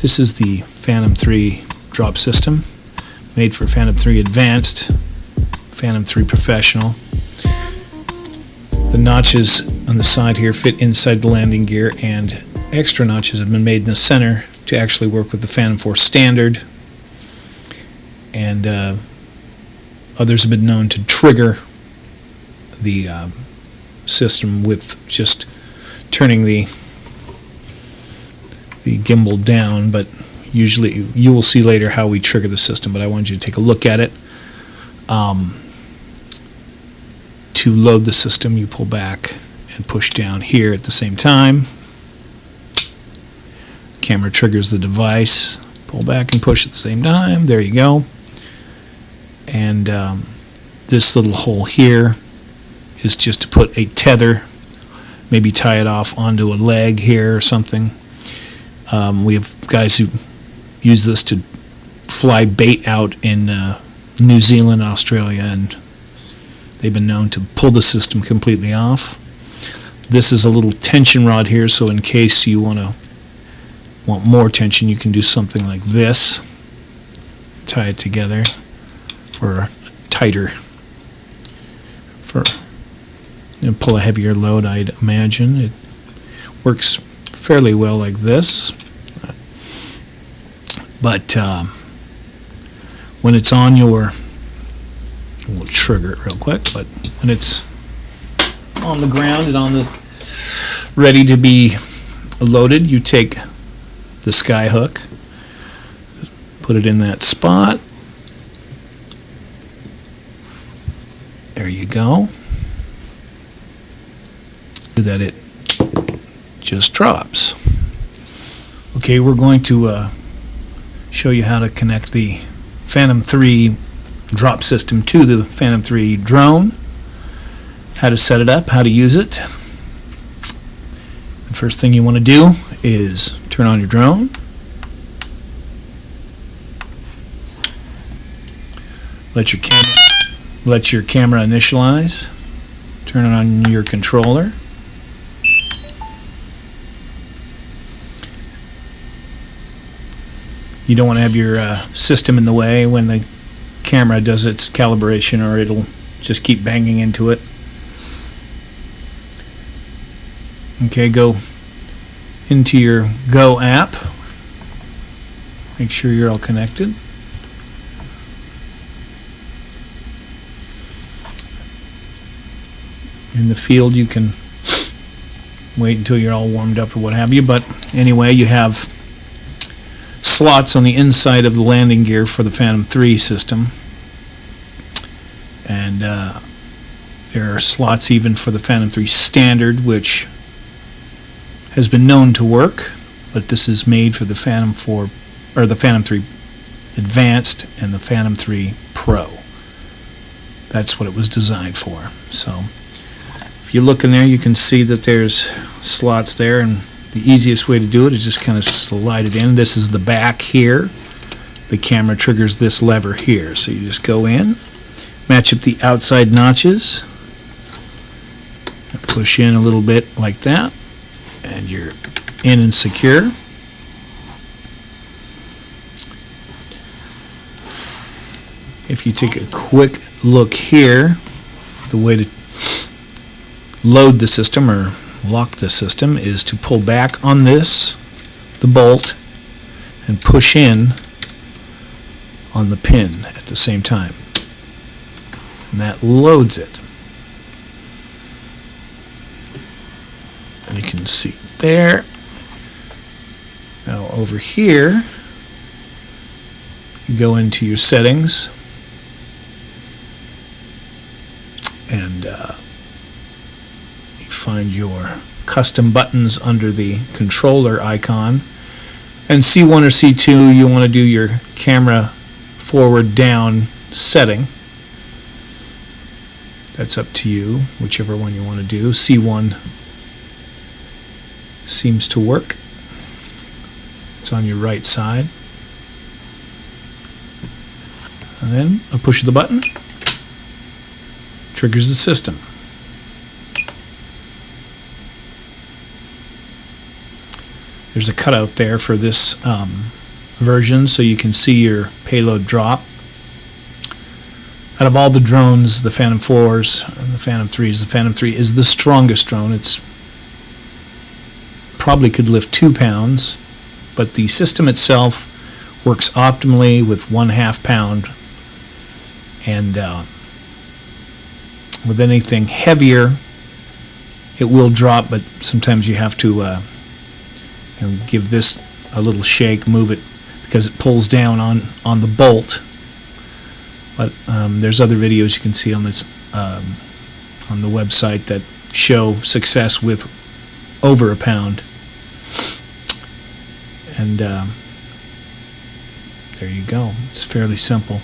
This is the Phantom 3 drop system, made for Phantom 3 Advanced, Phantom 3 Professional. The notches on the side here fit inside the landing gear, and extra notches have been made in the center to actually work with the Phantom 4 Standard, and others have been known to trigger the system with just turning the gimbal down, but usually you will see later how we trigger the system, but I wanted you to take a look at it. To load the system, you pull back and push down here at the same time. Camera triggers the device. Pull back and push at the same time. There you go. And this little hole here is just to put a tether, maybe tie it off onto a leg here or something. We have guys who use this to fly bait out in New Zealand, Australia, and they've been known to pull the system completely off. This is a little tension rod here, so in case you want more tension, you can do something like this. Tie it together for tighter, pull a heavier load, I'd imagine. It works fairly well like this. But when it's on your, we'll trigger it real quick, but when it's on the ground and on the ready to be loaded, you take the sky hook, put it in that spot. There you go. That it just drops. Okay, we're going to show you how to connect the Phantom 3 drop system to the Phantom 3 drone, how to set it up, how to use it. The first thing you want to do is turn on your drone. Let your camera initialize. Turn on your controller. You don't want to have your system in the way when the camera does its calibration, or it'll just keep banging into it. Okay, go into your Go app. Make sure you're all connected. In the field, you can wait until you're all warmed up or what have you, but anyway, you have slots on the inside of the landing gear for the Phantom 3 system, and there are slots even for the Phantom 3 Standard, which has been known to work, but this is made for the Phantom 4, or the Phantom 3 Advanced and the Phantom 3 Pro. That's what it was designed for. So if you look in there, you can see that there's slots there, and the easiest way to do it is just kind of slide it in. This is the back here. The camera triggers this lever here. So you just go in, match up the outside notches, push in a little bit like that, and you're in and secure. If you take a quick look here, the way to load the system or lock the system is to pull back on this, the bolt, and push in on the pin at the same time, and that loads it. And you can see there. Now over here, you go into your settings, and find your custom buttons under the controller icon, and C1 or C2, you want to do your camera forward down setting. That's up to you, whichever one you want to do. C1 seems to work. It's on your right side. And then a push of the button triggers the system. There's a cutout there for this version, so you can see your payload drop. Out of all the drones, the Phantom 4s and the Phantom 3s, the Phantom 3 is the strongest drone. It's probably could lift 2 pounds, but the system itself works optimally with 1/2 pound, and with anything heavier it will drop, but sometimes you have to give this a little shake, move it, because it pulls down on the bolt. But there's other videos you can see on this on the website that show success with over 1 pound. And there you go. It's fairly simple.